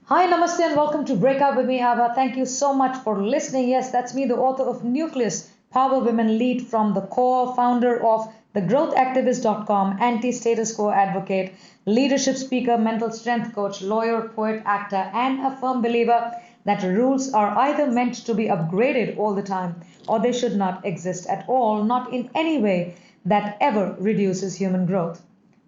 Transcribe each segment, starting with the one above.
Hi, namaste, and welcome to Breakout with me, Abha. Thank you so much for listening. Yes, that's me, the author of Nucleus Power Women Lead from the Core, founder of thegrowthactivist.com, anti status quo advocate, leadership speaker, mental strength coach, lawyer, poet, actor, and a firm believer that rules are either meant to be upgraded all the time or they should not exist at all, not in any way that ever reduces human growth.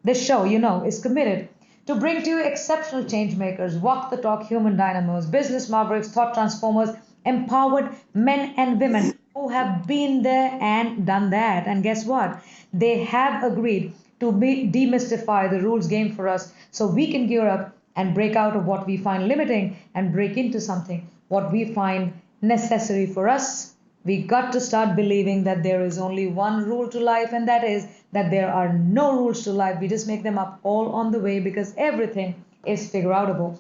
This show, is committed to bring to you exceptional change makers, walk the talk human dynamos, business mavericks, thought transformers, empowered men and women who have been there and done that. And guess what? They have agreed to demystify the rules game for us so we can gear up and break out of what we find limiting and break into something what we find necessary for us. We got to start believing that there is only one rule to life, and that is that there are no rules to life. We just make them up all on the way because everything is figure outable,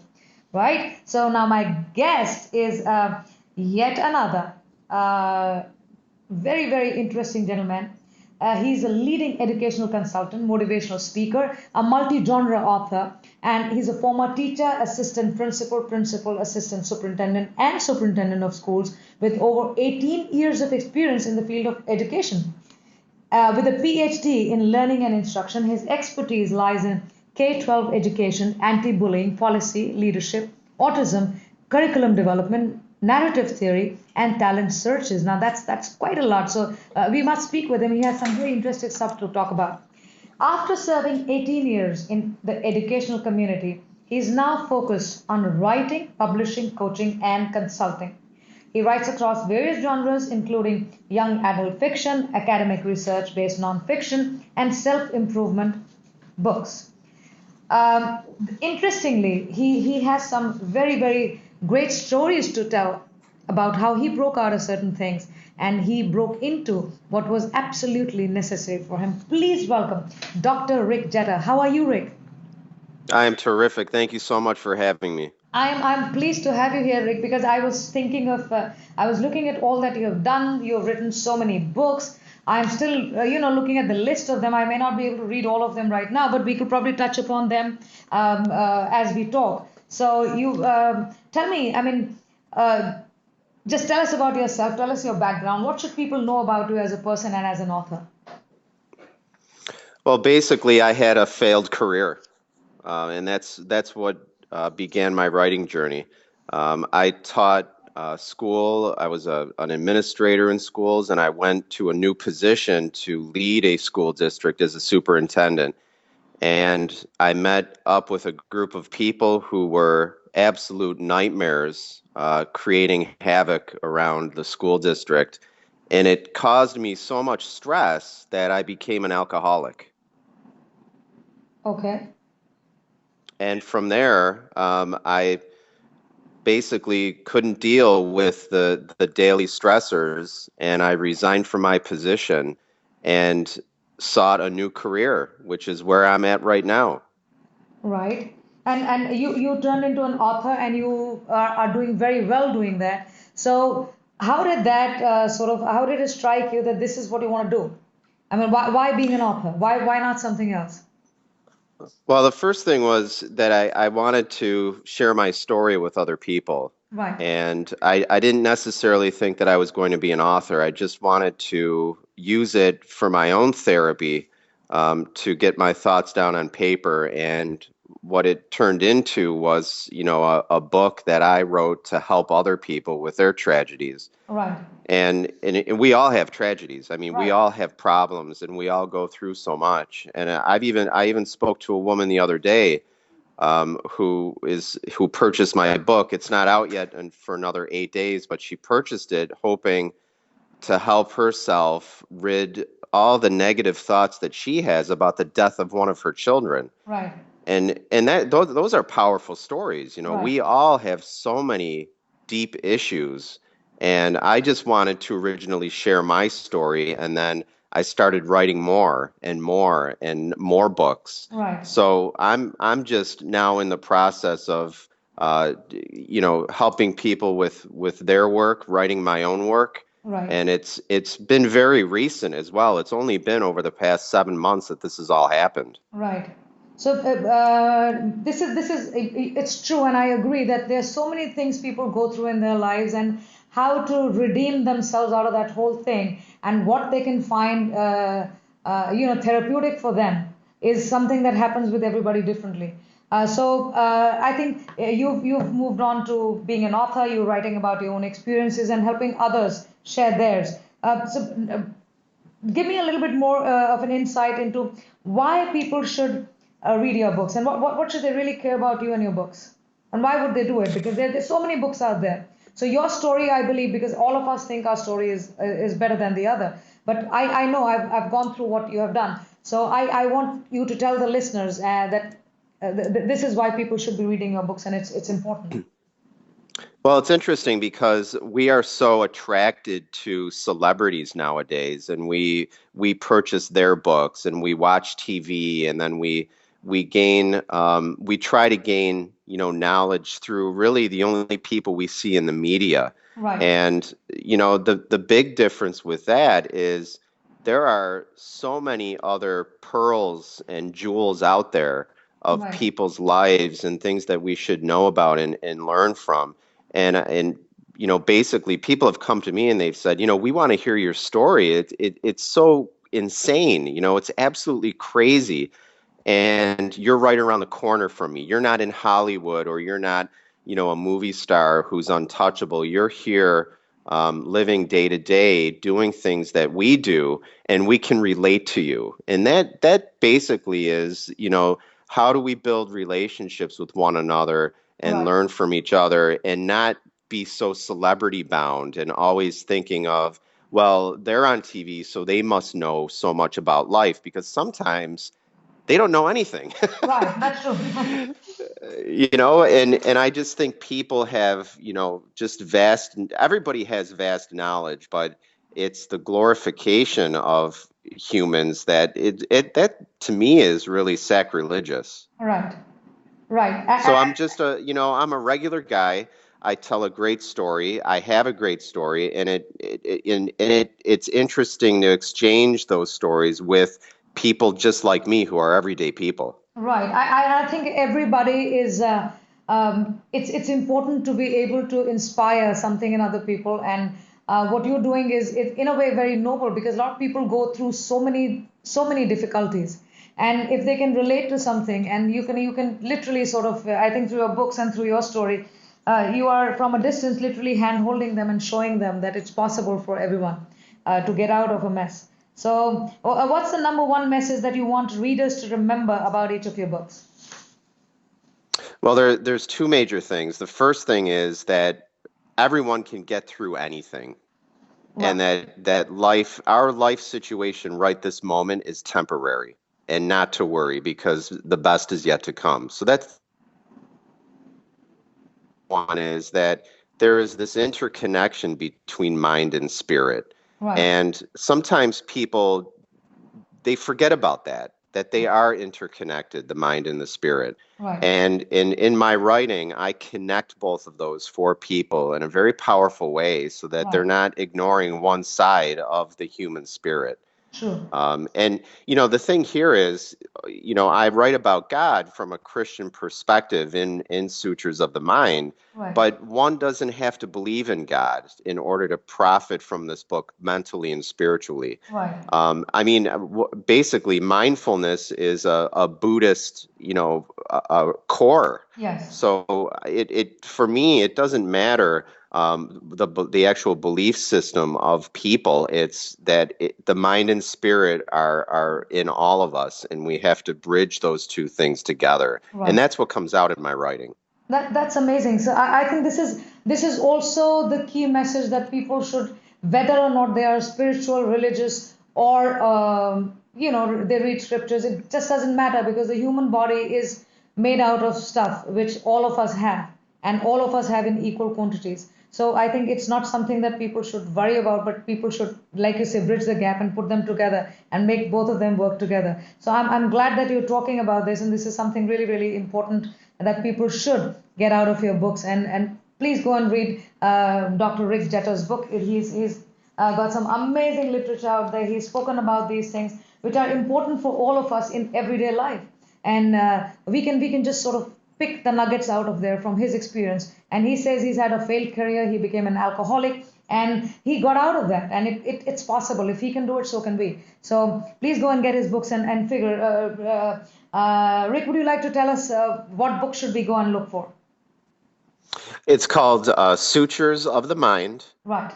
right? So now my guest is yet another very, very interesting gentleman. He's a leading educational consultant, motivational speaker, a multi-genre author, and he's a former teacher, assistant principal, assistant superintendent, and superintendent of schools with over 18 years of experience in the field of education. With a PhD in learning and instruction, his expertise lies in K-12 education, anti-bullying, policy, leadership, autism, curriculum development, narrative theory, and talent searches. Now that's quite a lot. So we must speak with him. He has some very interesting stuff to talk about. After serving 18 years in the educational community, he is now focused on writing, publishing, coaching, and consulting. He writes across various genres, including young adult fiction, academic research-based nonfiction, and self-improvement books. Interestingly, he has some very, very great stories to tell about how he broke out of certain things and he broke into what was absolutely necessary for him. Please welcome Dr. Rick Jetta. How are you, Rick? I am terrific. Thank you so much for having me. I'm pleased to have you here, Rick, because I was thinking of I was looking at all that you have done. You have written so many books. I'm still looking at the list of them. I may not be able to read all of them right now, but we could probably touch upon them as we talk. So you tell me, just tell us about yourself. Tell us your background. What should people know about you as a person and as an author? Well, basically, I had a failed career, and that's what began my writing journey. I taught school. I was an administrator in schools, and I went to a new position to lead a school district as a superintendent. And I met up with a group of people who were absolute nightmares, creating havoc around the school district. And it caused me so much stress that I became an alcoholic. Okay. And from there, I basically couldn't deal with the daily stressors, and I resigned from my position and sought a new career, which is where I'm at right now. Right. And you turned into an author and you are doing very well doing that. So how did that how did it strike you that this is what you want to do? I mean, why being an author? Why not something else? Well, the first thing was that I wanted to share my story with other people. Right. And I didn't necessarily think that I was going to be an author. I just wanted to use it for my own therapy, to get my thoughts down on paper. And what it turned into was, a book that I wrote to help other people with their tragedies. Right. And we all have tragedies. I mean, Right. we all have problems, and we all go through so much. And I even spoke to a woman the other day, who purchased my book. It's not out yet for another 8 days, but she purchased it hoping to help herself rid all the negative thoughts that she has about the death of one of her children. Right. And that those are powerful stories. You know, Right. we all have so many deep issues, and I just wanted to originally share my story, and then I started writing more and more and more books. Right. So I'm just now in the process of helping people with their work, writing my own work. Right. And it's been very recent as well. It's only been over the past 7 months that this has all happened. Right. So this is it's true, and I agree that there's so many things people go through in their lives, and how to redeem themselves out of that whole thing, and what they can find, therapeutic for them is something that happens with everybody differently. I think you've moved on to being an author. You're writing about your own experiences and helping others share theirs. Give me a little bit more of an insight into why people should read your books, and what should they really care about you and your books, and why would they do it, because there's so many books out there. So your story, I believe, because all of us think our story is better than the other, but I know I've gone through what you have done, so I want you to tell the listeners that this is why people should be reading your books, and it's important. Well, it's interesting because we are so attracted to celebrities nowadays, and we purchase their books and we watch TV, and then we try to gain, knowledge through really the only people we see in the media. Right. And the big difference with that is there are so many other pearls and jewels out there of Right. people's lives and things that we should know about and learn from. And basically people have come to me and they've said, we want to hear your story. It's so insane. It's absolutely crazy. And you're right around the corner from me. You're not in Hollywood, or you're not, a movie star who's untouchable. You're here, living day to day, doing things that we do, and we can relate to you. And that basically is, how do we build relationships with one another and Right. learn from each other, and not be so celebrity bound and always thinking of, well, they're on TV, so they must know so much about life, because sometimes they don't know anything. Right. That's true. And I just think people have, just everybody has vast knowledge, but it's the glorification of humans that to me is really sacrilegious. Right. Right. So I'm just I'm a regular guy. I tell a great story. I have a great story, and it's interesting to exchange those stories with people just like me who are everyday people. Right. I think everybody is. It's important to be able to inspire something in other people, and what you're doing is, in a way, very noble, because a lot of people go through so many difficulties, and if they can relate to something, and you can literally sort of, I think, through your books and through your story, you are from a distance literally hand holding them and showing them that it's possible for everyone to get out of a mess. So, what's the number one message that you want readers to remember about each of your books? Well, there's two major things. The first thing is that everyone can get through anything, Right. and that our life situation right this moment is temporary, and not to worry, because the best is yet to come. So that's one, is that there is this interconnection between mind and spirit. Right. And sometimes people, they forget about that they are interconnected, the mind and the spirit. Right. And in my writing, I connect both of those for people in a very powerful way, so that they're Right. not ignoring one side of the human spirit. True. And the thing here is, I write about God from a Christian perspective in Sutures of the Mind, Right. but one doesn't have to believe in God in order to profit from this book mentally and spiritually. Right. I mean, basically, mindfulness is a Buddhist, a core. Yes. So it for me, it doesn't matter the actual belief system of people. It's that the mind and spirit are in all of us, and we have to bridge those two things together. And Right. that's what comes out in my writing. That's amazing. So I think this is also the key message that people should, whether or not they are spiritual, religious, or they read scriptures. It just doesn't matter, because the human body is made out of stuff which all of us have, and all of us have in equal quantities. So I think it's not something that people should worry about, but people should, like you say, bridge the gap and put them together and make both of them work together. So I'm glad that you're talking about this, and this is something really, really important that people should get out of your books. And please go and read Dr. Rick Jetter's book. He's got some amazing literature out there. He's spoken about these things which are important for all of us in everyday life, and we can just sort of pick the nuggets out of there from his experience. And he says he's had a failed career. He became an alcoholic, and he got out of that. And it's possible. If he can do it, so can we. So please go and get his books and figure. Rick, would you like to tell us what book should we go and look for? It's called Sutures of the Mind. Right.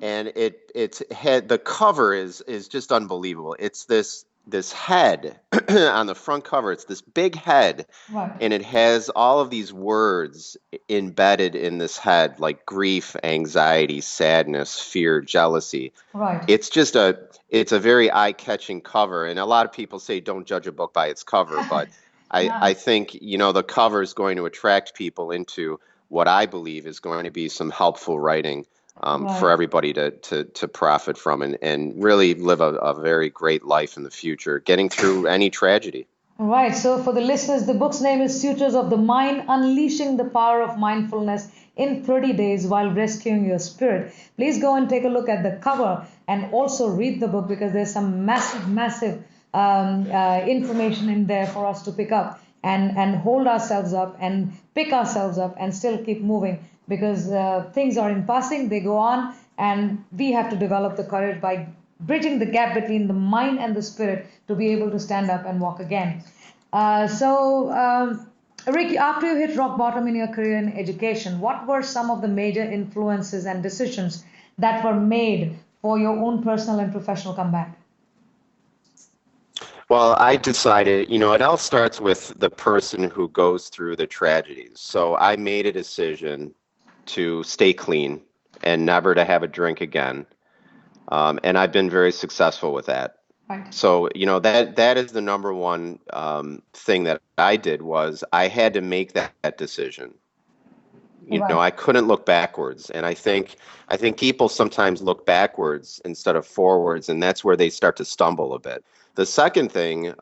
And it's head, the cover is just unbelievable. It's this head on the front cover. It's this big head, Right. and it has all of these words embedded in this head, like grief, anxiety, sadness, fear, jealousy. Right. It's a very eye-catching cover, and a lot of people say don't judge a book by its cover, but Yeah. I think, the cover is going to attract people into what I believe is going to be some helpful writing for Right. everybody to profit from, and really live a very great life in the future, getting through any tragedy. Right. So for the listeners, the book's name is Sutures of the Mind: Unleashing the Power of Mindfulness in 30 Days While Rescuing Your Spirit. Please go and take a look at the cover and also read the book, because there's some massive, massive information in there for us to pick up and hold ourselves up and pick ourselves up and still keep moving, because things are in passing, they go on, and we have to develop the courage by bridging the gap between the mind and the spirit to be able to stand up and walk again. Rick, after you hit rock bottom in your career in education, what were some of the major influences and decisions that were made for your own personal and professional comeback? Well, I decided, it all starts with the person who goes through the tragedies. So I made a decision to stay clean and never to have a drink again. And I've been very successful with that. Right. So, that is the number one thing that I did, was I had to make that decision. Right. I couldn't look backwards. And I think people sometimes look backwards instead of forwards, and that's where they start to stumble a bit. The second thing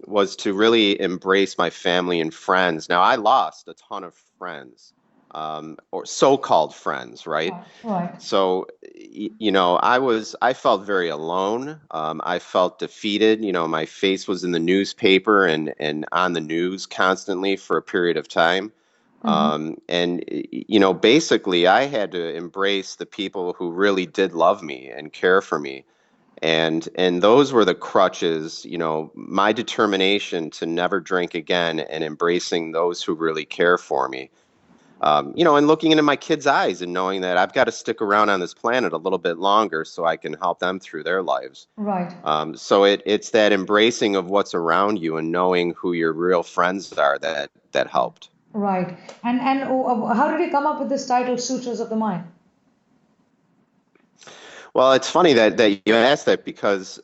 was to really embrace my family and friends. Now, I lost a ton of friends, or so-called friends, right? Right. So, I felt very alone. I felt defeated. My face was in the newspaper and on the news constantly for a period of time. Mm-hmm. And basically, I had to embrace the people who really did love me and care for me. And those were the crutches, my determination to never drink again, and embracing those who really care for me. And looking into my kids' eyes and knowing that I've got to stick around on this planet a little bit longer so I can help them through their lives. Right. So it's that embracing of what's around you and knowing who your real friends are that helped. Right. And how did you come up with this title, Sutures of the Mind? Well, it's funny that you asked that, because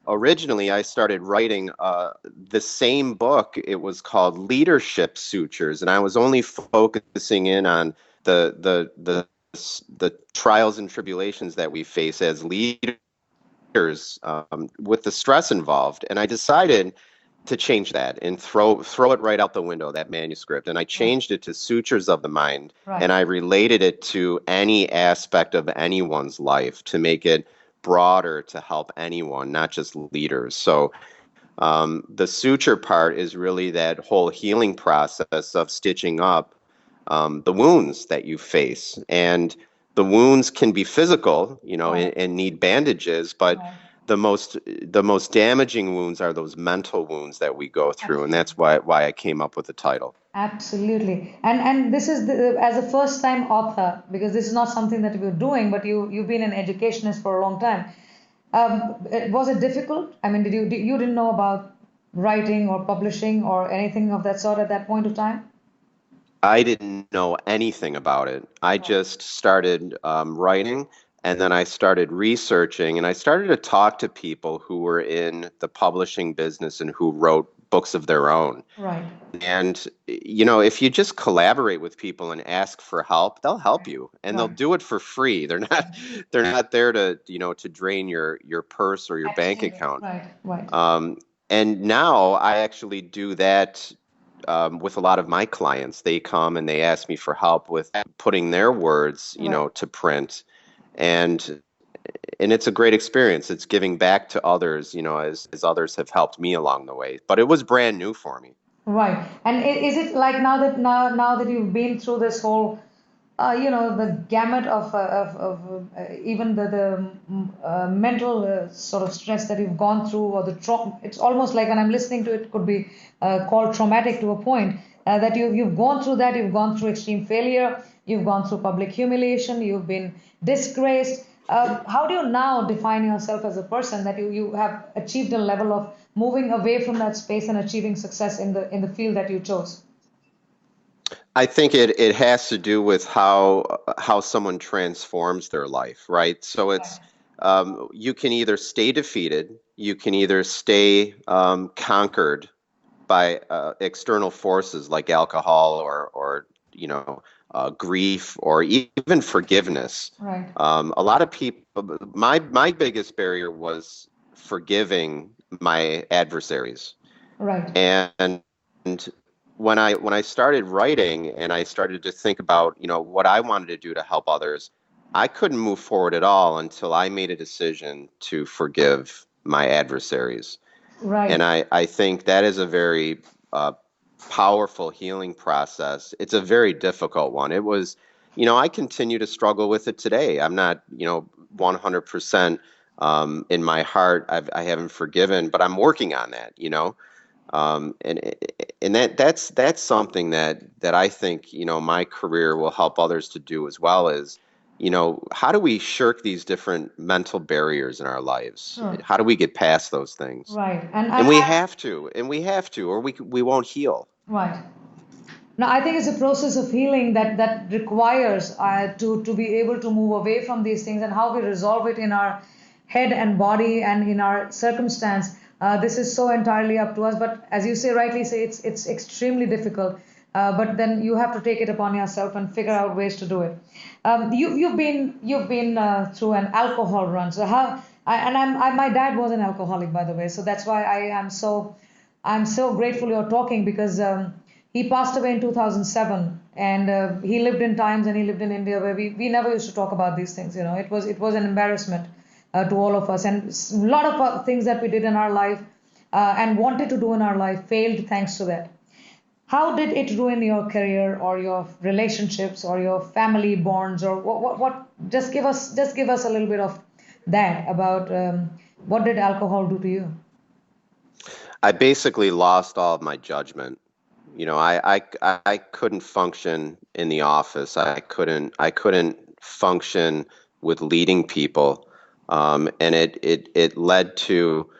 originally I started writing the same book. It was called Leadership Sutures, and I was only focusing in on the trials and tribulations that we face as leaders, with the stress involved. And I decided to change that and throw it right out the window, that manuscript, and I changed it to Sutures of the Mind. Right. And I related it to any aspect of anyone's life to make it broader, to help anyone, not just leaders. So the suture part is really that whole healing process of stitching up the wounds that you face. And the wounds can be physical, Right. and need bandages, but Right. the most damaging wounds are those mental wounds that we go through, and Absolutely. that's why I came up with the title. Absolutely. And this is as a first time author, because this is not something that you're doing, but you've been an educationist for a long time. Was it difficult? I mean, you didn't know about writing or publishing or anything of that sort at that point of time? I didn't know anything about it. I Right. just started writing, And then I started researching and I started to talk to people who were in the publishing business and who wrote books of their own. Right. And if you just collaborate with people and ask for help, they'll help you and they'll Right. do it for free. They're not there to drain your purse or your bank Absolutely. account. Right. Right. Um, and now I actually do that with a lot of my clients. They come and they ask me for help with putting their words, Right. to print. And it's a great experience. It's giving back to others, as others have helped me along the way. But it was brand new for me. Right. And is it like now that you've been through this whole, the gamut of even the mental sort of stress that you've gone through, or the trauma, it's almost like when I'm listening to it, could be called traumatic to a point, that you've gone through that, you've gone through extreme failure, you've gone through public humiliation, you've been disgraced. How do you now define yourself as a person that you have achieved a level of moving away from that space and achieving success in the field that you chose? I think it has to do with how someone transforms their life, right? So it's you can either stay defeated, you can either stay conquered by external forces like alcohol or grief or even forgiveness. Right. A lot of people, my biggest barrier was forgiving my adversaries. Right. And when I started writing and I started to think about, what I wanted to do to help others, I couldn't move forward at all until I made a decision to forgive my adversaries. And Right. I think that is a very uh, powerful healing process. It's a very difficult one. It was, I continue to struggle with it today. I'm not, 100% in my heart. I haven't forgiven, but I'm working on that. And that's something that I think, my career will help others to do as well as, how do we shirk these different mental barriers in our lives? Sure. How do we get past those things? Right. And And we have to, or we won't heal. right. Now, I think it's a process of healing that requires to be able to move away from these things, and how we resolve it in our head and body and in our circumstance. This is so entirely up to us. But as you say, rightly say, it's extremely difficult. But then you have to take it upon yourself and figure out ways to do it. You've been through an alcohol run. So how? My dad was an alcoholic, by the way. So that's why I'm so grateful you're talking, because he passed away in 2007, and he lived in times, and he lived in India where we never used to talk about these things. It was an embarrassment to all of us, and a lot of things that we did in our life and wanted to do in our life failed thanks to that. How did it ruin your career or your relationships or your family bonds, or what? Just give us a little bit of that about what did alcohol do to you? I basically lost all of my judgment. I couldn't function in the office. I couldn't function with leading people, and it led to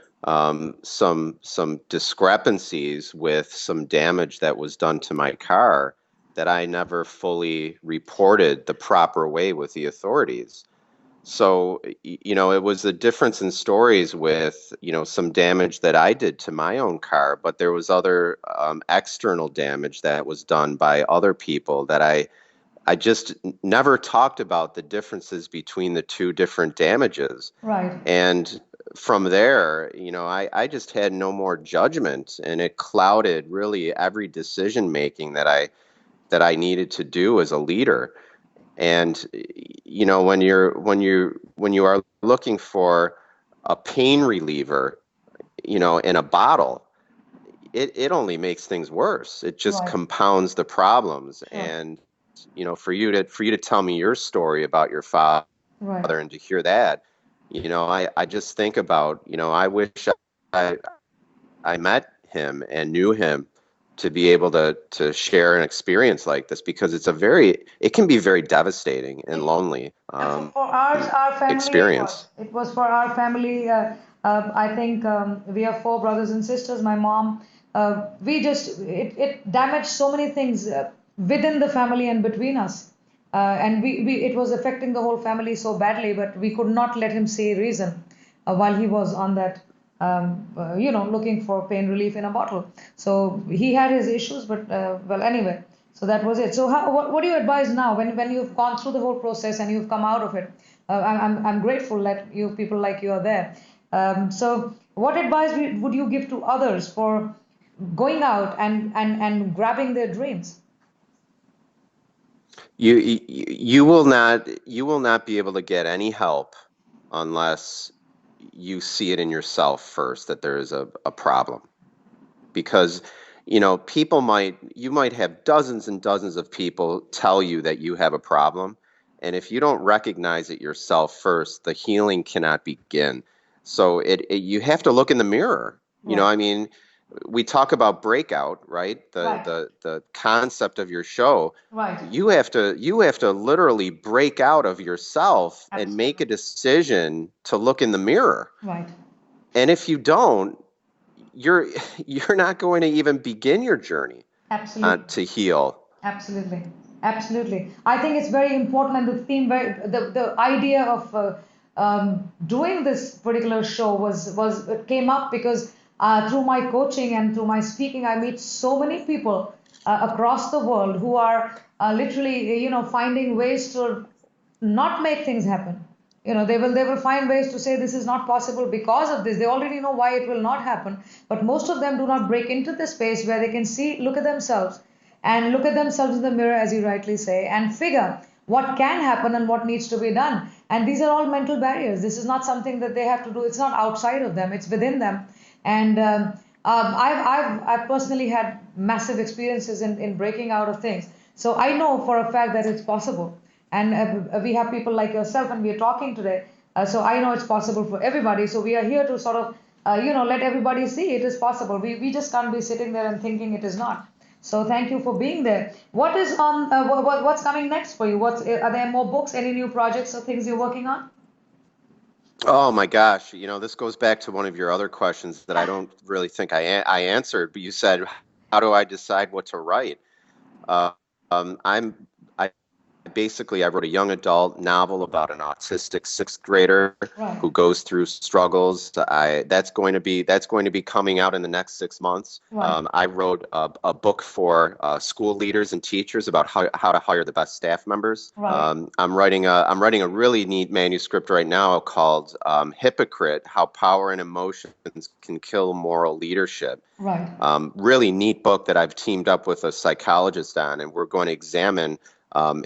some discrepancies with some damage that was done to my car that I never fully reported the proper way with the authorities. So, it was a difference in stories with, some damage that I did to my own car, but there was other external damage that was done by other people that I just never talked about the differences between the two different damages. Right. And from there, I just had no more judgment, and it clouded really every decision making that I needed to do as a leader. And when you are looking for a pain reliever, in a bottle, it only makes things worse. It just Right. compounds the problems. Sure. And for you to tell me your story about your father Right. and to hear that, I just think about, I wish I I met him and knew him to be able to share an experience like this, because it can be very devastating and lonely Yeah, for our family, it was. experience. It was for our family. I think we have four brothers and sisters. My mom, it damaged so many things within the family and between us. And it was affecting the whole family so badly, but we could not let him say reason while he was on that, looking for pain relief in a bottle. So he had his issues, but well, anyway. So that was it. So what do you advise now when you've gone through the whole process and you've come out of it? I'm grateful that you people like you are there. So what advice would you give to others for going out and grabbing their dreams? You will not be able to get any help unless you see it in yourself first that there is a problem. Because you might have dozens and dozens of people tell you that you have a problem, and if you don't recognize it yourself first, the healing cannot begin. So you have to look in the mirror. Right, I mean, we talk about breakout, right? right, The concept of your show. right. You have to literally break out of yourself and make Absolutely. a decision to look in the mirror. Right. And if you don't, you're you're not going to even begin your journey Absolutely. to heal. Absolutely. Absolutely. I think it's very important, and the theme, the idea of doing this particular show was it came up because through my coaching and through my speaking, I meet so many people across the world who are literally, finding ways to not make things happen. They will find ways to say this is not possible because of this. They already know why it will not happen, but most of them do not break into the space where they can look at themselves and look at themselves in the mirror, as you rightly say, and figure what can happen and what needs to be done. And these are all mental barriers. This is not something that they have to do. It's not outside of them. It's within them. And I've personally had massive experiences in breaking out of things. So I know for a fact that it's possible. And we have people like yourself, and we are talking today. So I know it's possible for everybody. So we are here to sort of, let everybody see it is possible. We just can't be sitting there and thinking it is not. So thank you for being there. What is on? What's coming next for you? Are there more books? Any new projects or things you're working on? Oh my gosh, this goes back to one of your other questions that I don't really think I answered, but you said, how do I decide what to write? Uh, I basically I wrote a young adult novel about an autistic sixth grader Right, who goes through struggles. That's going to be coming out in the next 6 months. right, I wrote a book for school leaders and teachers about how to hire the best staff members. right, I'm writing a really neat manuscript right now called Hypocrite: How Power and Emotions Can Kill Moral Leadership. right. Really neat book that I've teamed up with a psychologist on, and we're going to examine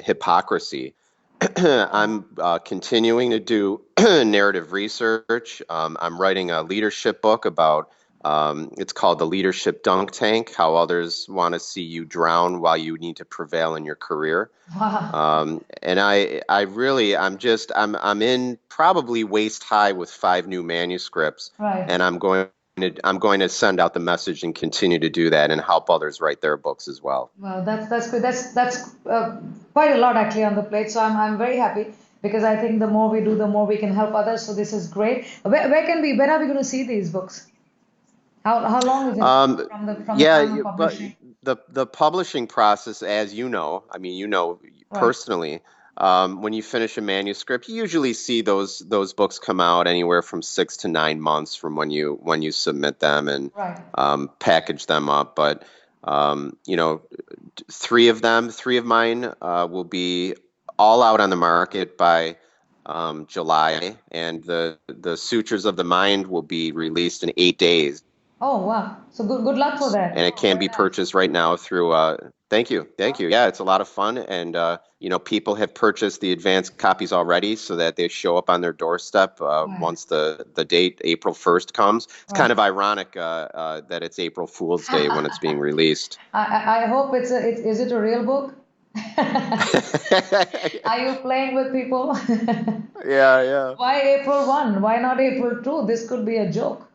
hypocrisy. I'm continuing to do narrative research. I'm writing a leadership book about, it's called The Leadership Dunk Tank: How Others Want to See You Drown While You Need to Prevail in Your Career. Wow. And I'm in probably waist high with 5 new manuscripts, Right. and I'm going to send out the message and continue to do that and help others write their books as well. Well, that's good. That's quite a lot actually on the plate. So I'm very happy because I think the more we do, the more we can help others. So this is great. When are we going to see these books? How long is it Um, from the yeah, time of but publishing? the publishing process, as you know, I mean, Right. personally, when you finish a manuscript, you usually see those books come out anywhere from 6 to 9 months from when you submit them and Right. package them up. But three of mine will be all out on the market by July, and the Sutures of the Mind will be released in 8 days. Oh wow. So good luck for And that. it can be purchased right now through thank you. Yeah, it's a lot of fun, and people have purchased the advanced copies already so that they show up on their doorstep Right. once the date April 1st comes. It's kind Right. of ironic that it's April Fool's Day when it's being released. I hope is it a real book? Are you playing with people? Yeah, yeah. Why April 1? Why not April 2? This could be a joke.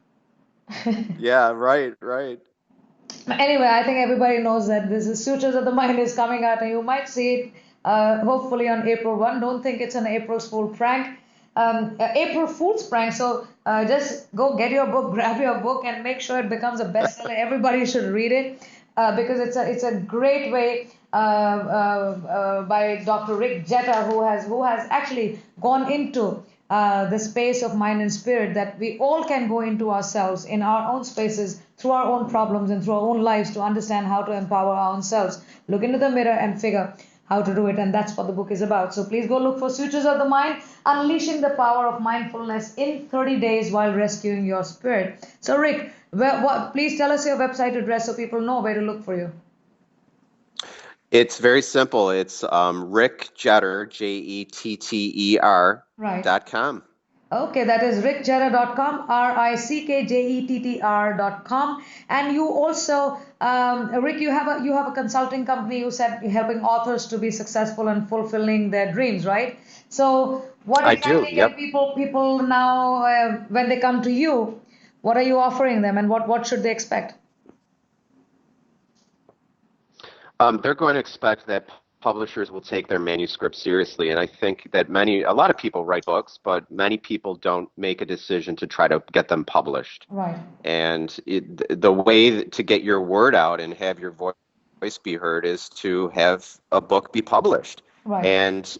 Yeah, right, right. Anyway, I think everybody knows that this is Sutures of the Mind is coming out, and you might see it hopefully on April 1. Don't think it's an April Fool prank. April Fool's prank. So just go get your book, grab your book, and make sure it becomes a bestseller. Everybody should read it. because it's a great way by Dr. Rick Jetta, who has actually gone into the space of mind and spirit, that we all can go into ourselves in our own spaces through our own problems and through our own lives to understand how to empower our own selves, look into the mirror and figure how to do it. And that's what the book is about. So please go look for Sutures of the Mind, Unleashing the Power of Mindfulness in 30 Days While Rescuing Your Spirit. So Rick, please tell us your website address so people know where to look for you. It's very simple. It's Rick Jetter, JETTER.com. Okay, that is rickjetter.com, rickjettr.com. And you also, Rick, you have a consulting company. You said you're helping authors to be successful and fulfilling their dreams, right? So what I do, exactly can yep. people now, when they come to you, what are you offering them, and what should they expect? They're going to expect that publishers will take their manuscripts seriously. And I think that a lot of people write books, but many people don't make a decision to try to get them published. Right. And the way to get your word out and have your voice be heard is to have a book be published. Right. And,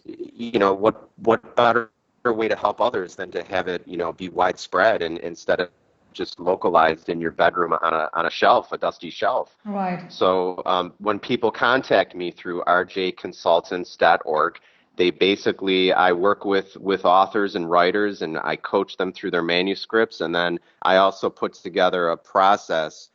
what better way to help others than to have it, be widespread and instead of just localized in your bedroom on a shelf, a dusty shelf. Right. So when people contact me through rjconsultants.org, I work with authors and writers, and I coach them through their manuscripts, and then I also put together a process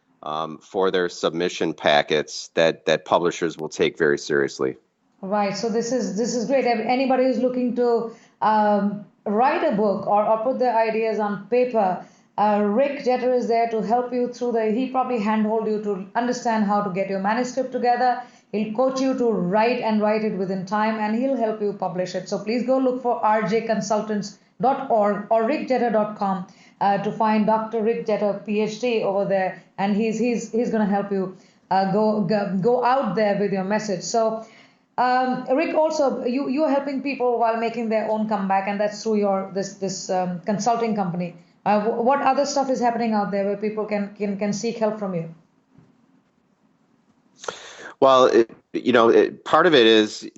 for their submission packets that publishers will take very seriously. Right. So this is great. Anybody who's looking to write a book or put their ideas on paper, Rick Jeter is there to help you through he probably handhold you to understand how to get your manuscript together. He'll coach you to write it within time, and he'll help you publish it. So please go look for rjconsultants.org or rickjeter.com to find Dr. Rick Jeter, PhD, over there, and he's going to help you go out there with your message. So Rick, also you are helping people while making their own comeback, and that's through your this consulting company. What other stuff is happening out there where people can seek help from you? Well, part of it is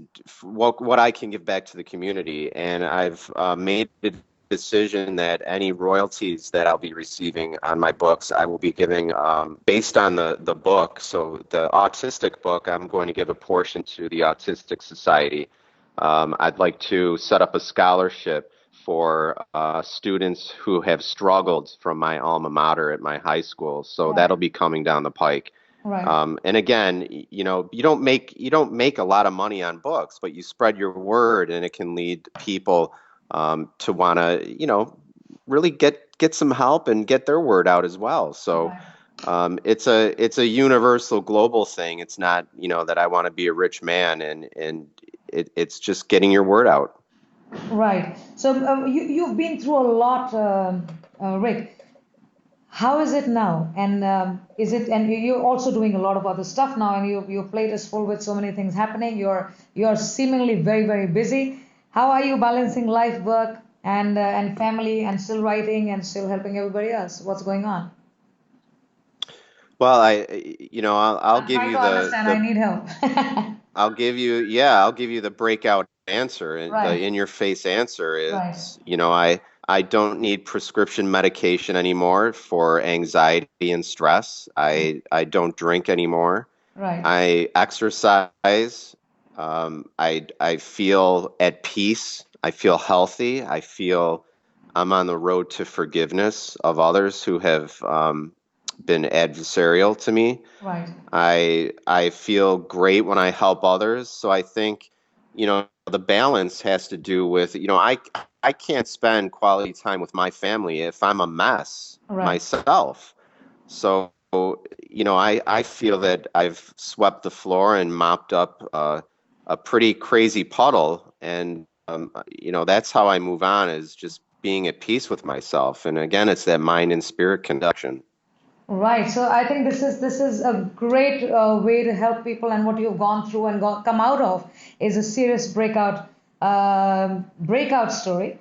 what I can give back to the community, and I've made the decision that any royalties that I'll be receiving on my books, I will be giving based on the book. So the autistic book, I'm going to give a portion to the Autistic Society. I'd like to set up a scholarship for students who have struggled from my alma mater at my high school. So that'll be coming down the pike. Right. And again, you don't make a lot of money on books, but you spread your word, and it can lead people to want to, really get some help and get their word out as well. So it's a universal global thing. It's not, that I want to be a rich man, and it's just getting your word out. Right. So you've been through a lot, Rick. How is it now? And is it? And you're also doing a lot of other stuff now, and your plate is full with so many things happening. You're seemingly very, very busy. How are you balancing life, work, and family, and still writing and still helping everybody else? What's going on? Well, I'll give you I need help. I'll give you the breakout answer, and the in your face answer is, I don't need prescription medication anymore for anxiety and stress. I don't drink anymore. Right. I exercise. I feel at peace. I feel healthy. I feel I'm on the road to forgiveness of others who have been adversarial to me. Right. I feel great when I help others. So I think, the balance has to do with, I can't spend quality time with my family if I'm a mess myself. So, I feel that I've swept the floor and mopped up a pretty crazy puddle. And, that's how I move on, is just being at peace with myself. And again, it's that mind and spirit connection. Right. So I think this is a great way to help people, and what you've gone through and come out of is a serious breakout story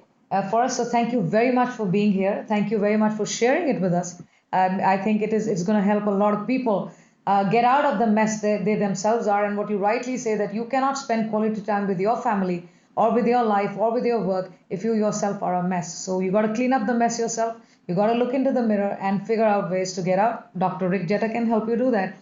for us. So thank you very much for being here. Thank you very much for sharing it with us. I think it's going to help a lot of people get out of the mess they themselves are. And what you rightly say, that you cannot spend quality time with your family or with your life or with your work if you yourself are a mess. So you got to clean up the mess yourself. You got to look into the mirror and figure out ways to get out. Dr. Rick Jetta can help you do that.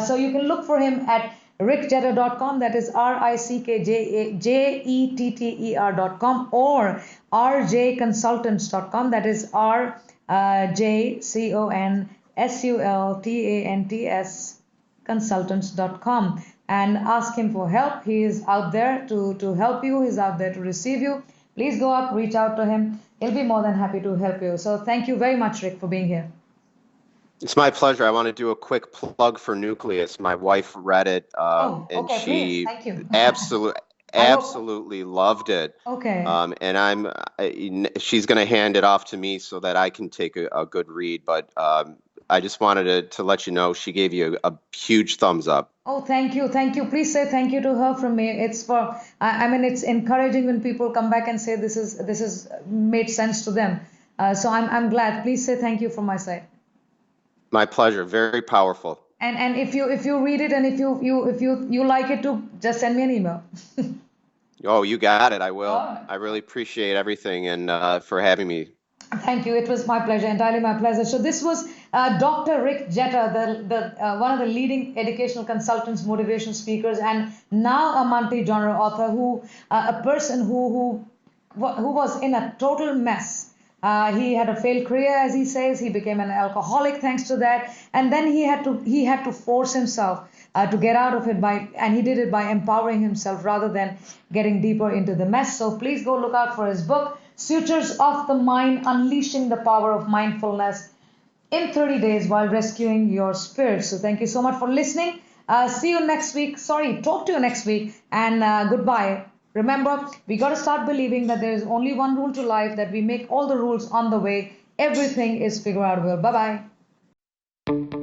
So you can look for him at rickjetter.com, that is rickjetter.com, or rjconsultants.com, that is rjconsultants consultants.com, and ask him for help. He is out there to help you. He's out there to receive you. Please go up, reach out to him. He'll be more than happy to help you. So thank you very much, Rick, for being here. It's my pleasure. I want to do a quick plug for Nucleus. My wife read it, Oh, and okay, please. she Thank you. I hope. absolutely loved it. Okay. And she's going to hand it off to me so that I can take a good read. But I just wanted to let you know she gave you a huge thumbs up. Oh, thank you. Thank you. Please say thank you to her from me. It's for, I mean, it's encouraging when people come back and say this is made sense to them. So I'm glad. Please say thank you from my side. My pleasure. Very powerful. And if you read it, and if you like it too, just send me an email. Oh, you got it. I will. Oh, I really appreciate everything and for having me. thank you. It was my pleasure, entirely my pleasure. So this was Dr. Rick Jetter, the one of the leading educational consultants, motivation speakers, and now a multi-genre author, who a person who was in a total mess. He had a failed career, as he says. He became an alcoholic thanks to that, and then he had to force himself to get out of it and he did it by empowering himself rather than getting deeper into the mess. So please go look out for his book, Sutures of the Mind: Unleashing the Power of Mindfulness in 30 Days While Rescuing Your Spirit. So thank you so much for listening. See you next week. Talk to you next week, and goodbye. Remember, we got to start believing that there is only one rule to life, that we make all the rules on the way. Everything is figure out well. Bye bye.